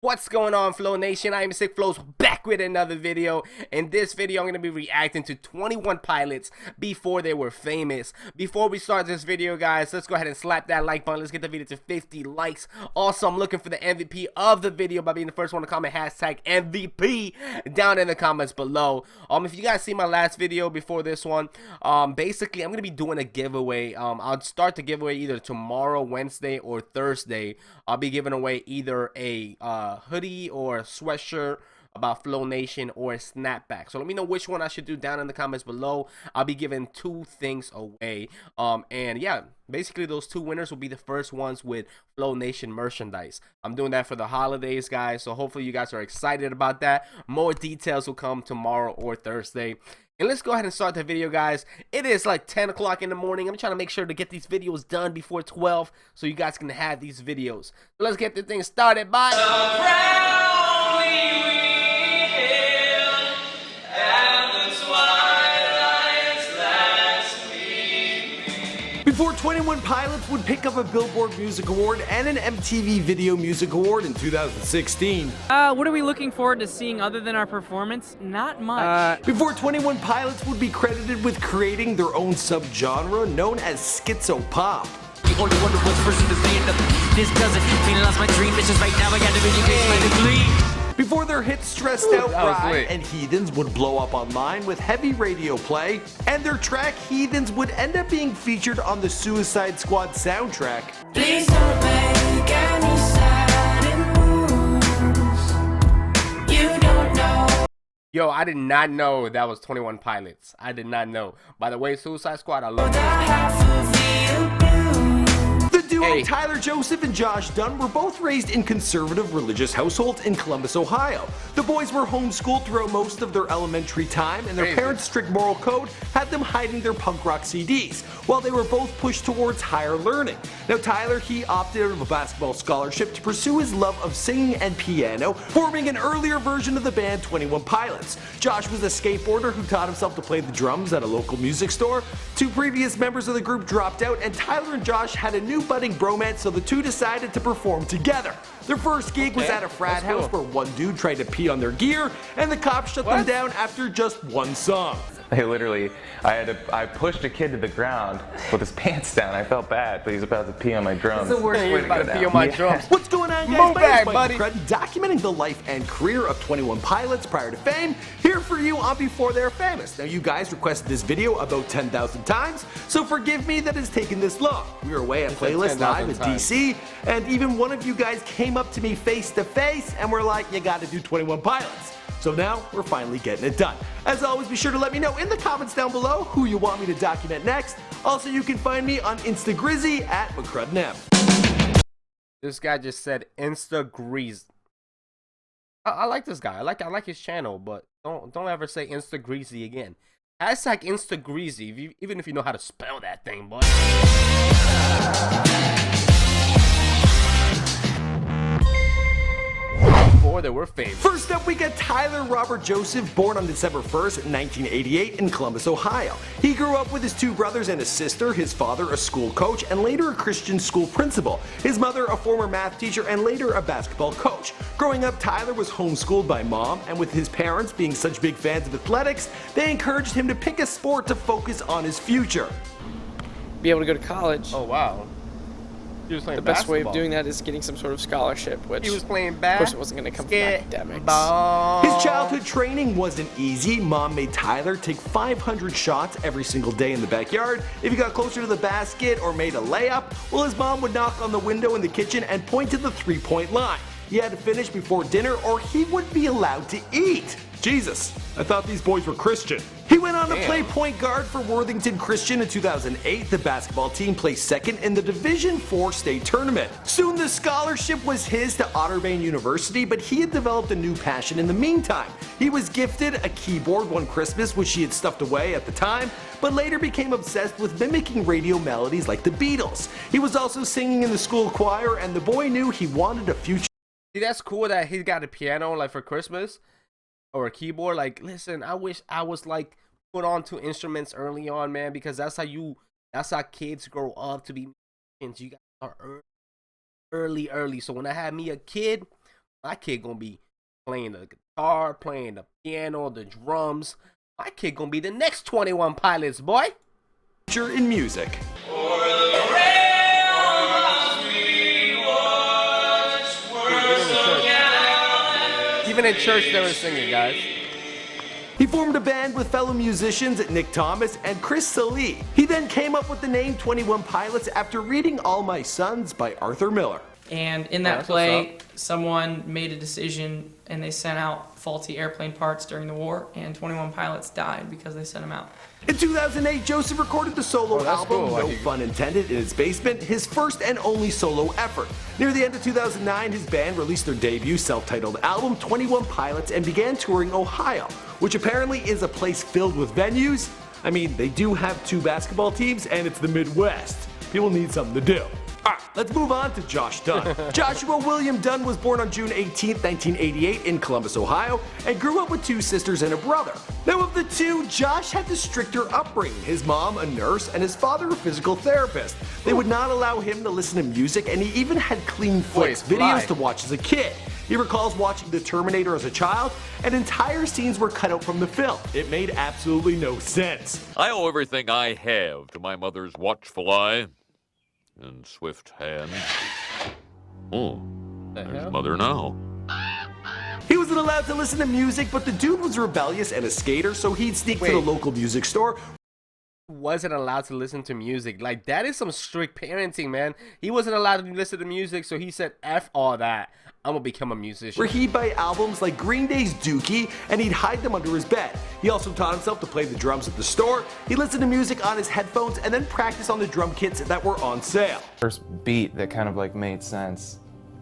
What's going on, Flow Nation? Iamsickflowz back with another video. In this video, I'm going to be reacting to 21 Pilots before they were famous. Before we start this video, guys, let's go ahead and slap that like button. Let's get the video to 50 likes. Also, I'm looking for the MVP of the video by being the first one to comment hashtag MVP down in the comments below. If you guys see my last video before this one, basically, I'm going to be doing a giveaway. I'll start the giveaway either tomorrow, Wednesday, or Thursday. I'll be giving away either a hoodie or a sweatshirt about Flow Nation or a snapback. So let me know which one I should do down in the comments below. I'll be giving two things away. And yeah, basically those two winners will be the first ones with Flow Nation merchandise. I'm doing that for the holidays, guys. So hopefully you guys are excited about that. More details will come tomorrow or Thursday. And let's go ahead and start the video, guys. It is like 10 o'clock in the morning. I'm trying to make sure to get these videos done before 12 so you guys can have these videos. So let's get the thing started. Bye. So proudly we hail at the twilight's last gleaming. Before 21 Pilots would pick up a Billboard Music Award and an MTV Video Music Award in 2016. What are we looking forward to seeing other than our performance? Not much. Before 21 Pilots would be credited with creating their own subgenre known as schizo-pop. The only wonder what's first in the stand up. This doesn't mean I lost my dream. It's just right now I got to really my degree. Before their hit Stressed Out Ride and Heathens would blow up online with heavy radio play, and their track Heathens would end up being featured on the Suicide Squad soundtrack. Please don't make any sudden moves. You don't know. Yo, I did not know that was 21 Pilots. I did not know. By the way, Suicide Squad, I love The it. half of you blue. The duo Tyler Joseph and Josh Dunn were both raised in conservative religious households in Columbus, Ohio. The boys were homeschooled throughout most of their elementary time, and their parents' strict moral code had them hiding their punk rock CDs, while they were both pushed towards higher learning. Now Tyler, he opted out of a basketball scholarship to pursue his love of singing and piano, forming an earlier version of the band 21 Pilots. Josh was a skateboarder who taught himself to play the drums at a local music store. Two previous members of the group dropped out, and Tyler and Josh had a new budding bromance, so the two decided to perform together. Their first gig was at a frat house where one dude tried to pee on their gear, and the cops shut them down after just one song. They literally, I pushed a kid to the ground with his pants down. I felt bad, but he's about to pee on my drums. That's the worst way to go down. Pee on my drums. What's going on, guys? Move My back, name's buddy. Michael Crud, documenting the life and career of 21 Pilots prior to fame, here for you on Before They're Famous. Now, you guys requested this video about 10,000 times, so forgive me that it's taken this long. We were away at Playlist Live in DC, and even one of you guys came up to me face to face and were like, you gotta do 21 Pilots. So now, we're finally getting it done. As always, be sure to let me know in the comments down below who you want me to document next. Also, you can find me on Instagrizzy at McCruddenM. This guy just said Instagrease. I like this guy. I like his channel, but don't ever say Instagreasy again. Hashtag Instagreasy, even if you know how to spell that thing, boy. Before they were famous. First up, we got Tyler Robert Joseph, born on December 1st, 1988 in Columbus, Ohio. He grew up with his two brothers and a sister, his father a school coach and later a Christian school principal, his mother a former math teacher and later a basketball coach. Growing up, Tyler was homeschooled by mom, and with his parents being such big fans of athletics, they encouraged him to pick a sport to focus on his future. Be able to go to college. Oh wow. He was playing The best way of basketball. doing that is getting some sort of scholarship, which He was playing of course it wasn't going to come from academics. His childhood training wasn't easy. Mom made Tyler take 500 shots every single day in the backyard. If he got closer to the basket or made a layup, well, his mom would knock on the window in the kitchen and point to the three-point line. He had to finish before dinner or he wouldn't be allowed to eat. Jesus, I thought these boys were Christian. He went on to play point guard for Worthington Christian in 2008. The basketball team placed second in the Division IV state tournament. Soon the scholarship was his to Otterbein University, but he had developed a new passion in the meantime. He was gifted a keyboard one Christmas, which he had stuffed away at the time, but later became obsessed with mimicking radio melodies like the Beatles. He was also singing in the school choir, and the boy knew he wanted a future. See, that's cool that he got a piano like for Christmas or a keyboard. Like, listen, I wish I was like put on to instruments early on, man, because that's how kids grow up to be musicians. You guys are early. So when I had me a kid, My kid gonna be playing the guitar, playing the piano, the drums. My kid gonna be the next 21 Pilots, boy. In music. Even in church, they were singing, guys. He formed a band with fellow musicians Nick Thomas and Chris Salee. He then came up with the name 21 Pilots after reading All My Sons by Arthur Miller. And in that play, someone made a decision and they sent out faulty airplane parts during the war, and 21 pilots died because they sent them out. In 2008, Joseph recorded the solo album, cool. No Fun Intended, in his basement, his first and only solo effort. Near the end of 2009, his band released their debut self-titled album, 21 Pilots, and began touring Ohio, which apparently is a place filled with venues. I mean, they do have 2 basketball teams, and it's the Midwest. People need something to do. Alright, let's move on to Josh Dunn. Joshua William Dunn was born on June 18, 1988 in Columbus, Ohio, and grew up with 2 sisters and a brother. Now of the 2, Josh had the stricter upbringing, his mom a nurse and his father a physical therapist. They would not allow him to listen to music, and he even had clean flicks videos to watch as a kid. He recalls watching The Terminator as a child, and entire scenes were cut out from the film. It made absolutely no sense. I owe everything I have to my mother's watchful eye and swift hand. Oh, there's Mother now. He wasn't allowed to listen to music, but the dude was rebellious and a skater, so he'd sneak to the local music store. Wasn't allowed to listen to music. Like, that is some strict parenting, man. He wasn't allowed to listen to music, so he said, F all that. I'm gonna become a musician. Where he'd buy albums like Green Day's Dookie, and he'd hide them under his bed. He also taught himself to play the drums at the store. He listened to music on his headphones and then practiced on the drum kits that were on sale. First beat that kind of like made sense,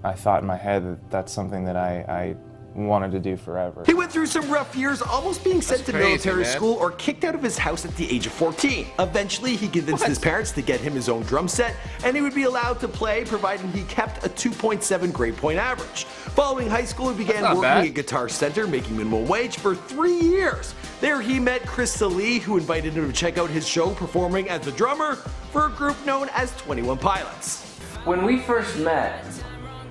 I thought in my head that that's something that I wanted to do forever. He went through some rough years, almost being sent to military school or kicked out of his house at the age of 14. Eventually, he convinced his parents to get him his own drum set, and he would be allowed to play providing he kept a 2.7 grade point average. Following high school, he began working at Guitar Center, making minimum wage for 3 years. There he met Chris Salee, who invited him to check out his show performing as the drummer for a group known as 21 Pilots. When we first met,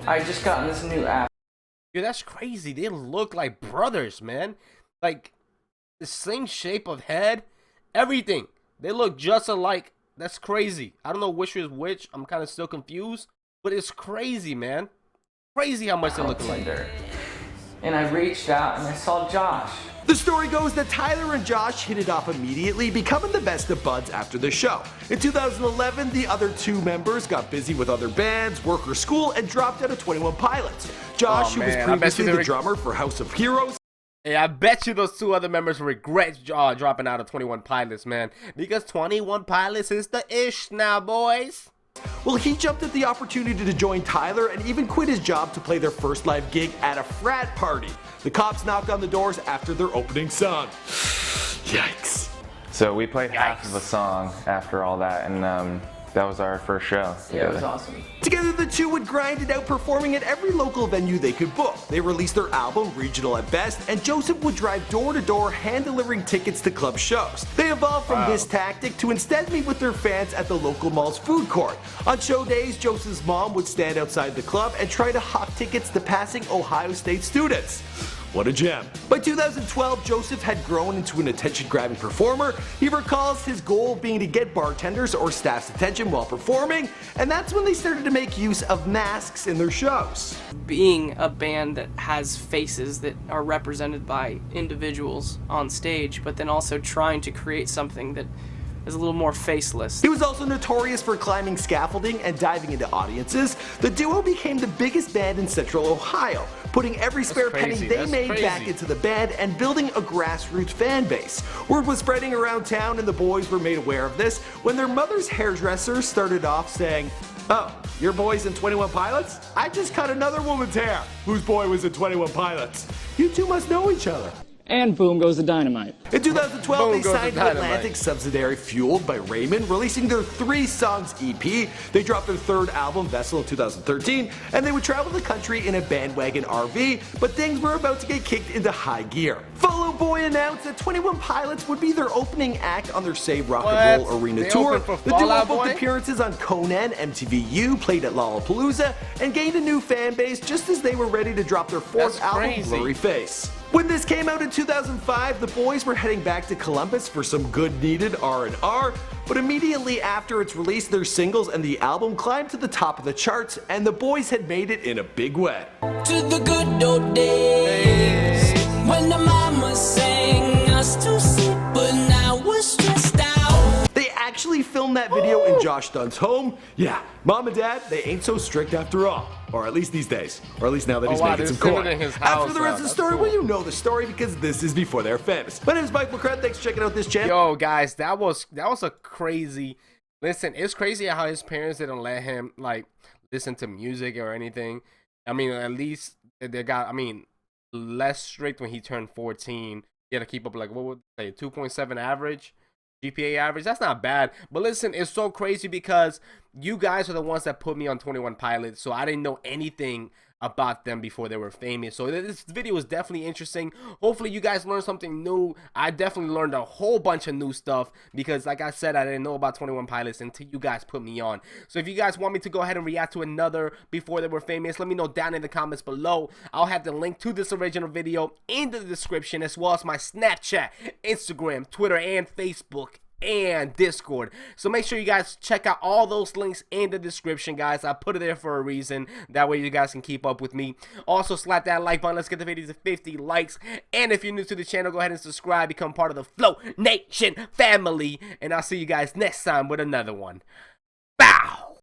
I just gotten this new app. Dude, that's crazy. They look like brothers, man. Like, the same shape of head, everything. They look just alike. That's crazy. I don't know which is which. I'm kind of still confused. But it's crazy, man. Crazy how much they look alike. And I reached out and I saw Josh. The story goes that Tyler and Josh hit it off immediately, becoming the best of buds after the show. In 2011, the other 2 members got busy with other bands, work or school, and dropped out of 21 Pilots. Josh, who was previously the drummer for House of Heroes. Hey, I bet you those 2 other members regret dropping out of 21 Pilots, man. Because 21 Pilots is the ish now, boys. Well, he jumped at the opportunity to join Tyler and even quit his job to play their first live gig at a frat party. The cops knocked on the doors after their opening song. Yikes. So we played half of a song after all that, and that was our first show together. Yeah, it was awesome. Together, the 2 would grind it out, performing at every local venue they could book. They released their album, Regional at Best, and Joseph would drive door to door, hand-delivering tickets to club shows. They evolved from this tactic to instead meet with their fans at the local mall's food court. On show days, Joseph's mom would stand outside the club and try to hawk tickets to passing Ohio State students. What a gem. By 2012, Joseph had grown into an attention-grabbing performer. He recalls his goal being to get bartenders or staff's attention while performing, and that's when they started to make use of masks in their shows. Being a band that has faces that are represented by individuals on stage, but then also trying to create something that is a little more faceless. He was also notorious for climbing scaffolding and diving into audiences. The duo became the biggest band in Central Ohio, putting every spare penny they made back into the band and building a grassroots fan base. Word was spreading around town, and the boys were made aware of this when their mother's hairdresser started off saying, "Oh, your boy's in 21 Pilots? I just cut another woman's hair whose boy was in 21 Pilots. You 2 must know each other." and boom goes the dynamite. In 2012, Boom they goes the signed to dynamite. Atlantic subsidiary Fueled by Raymond, releasing their 3-songs EP. They dropped their 3rd album, Vessel, in 2013, and they would travel the country in a bandwagon RV, but things were about to get kicked into high gear. Fall Out Boy announced that 21 Pilots would be their opening act on their Save Rock and Roll Arena They tour. opened for The duo Fall Out booked Boy? appearances on Conan, MTVU, played at Lollapalooza, and gained a new fan base just as they were ready to drop their 4th That's album, crazy. Blurry Face. When this came out in 2005, the boys were heading back to Columbus for some good needed R&R, but immediately after its release, their singles and the album climbed to the top of the charts, and the boys had made it in a big way. To the good old days when the mama sang us to sleep, but now we're stressed out. They actually filmed that video in Josh Dunn's home. Yeah, mom and dad, they ain't so strict after all. Or at least these days. Or at least now that he's wow, making they're some coin. sitting in his As house for the rest now. of the That's story, cool. well, you know the story because this is before they're famous. My name is Mike McCrae. Thanks for checking out this channel. Yo, guys, that was a crazy. Listen, it's crazy how his parents didn't let him like listen to music or anything. I mean, at least they got. I mean, less strict when he turned 14. He had to keep up like what would they say 2.7 average. GPA average, that's not bad. But listen, it's so crazy because you guys are the ones that put me on 21 Pilots, so I didn't know anything about them before they were famous. So this video is definitely interesting. Hopefully you guys learned something new. I definitely learned a whole bunch of new stuff because like I said, I didn't know about 21 Pilots until you guys put me on. So if you guys want me to go ahead and react to another before they were famous, let me know down in the comments below. I'll have the link to this original video in the description, as well as my Snapchat, Instagram, Twitter, and Facebook and Discord. So make sure you guys check out all those links in the description, guys. I put it there for a reason. That way you guys can keep up with me. Also, slap that like button. Let's get the video to 50 likes. And if you're new to the channel, go ahead and subscribe. Become part of the Flow Nation family. And I'll see you guys next time with another one.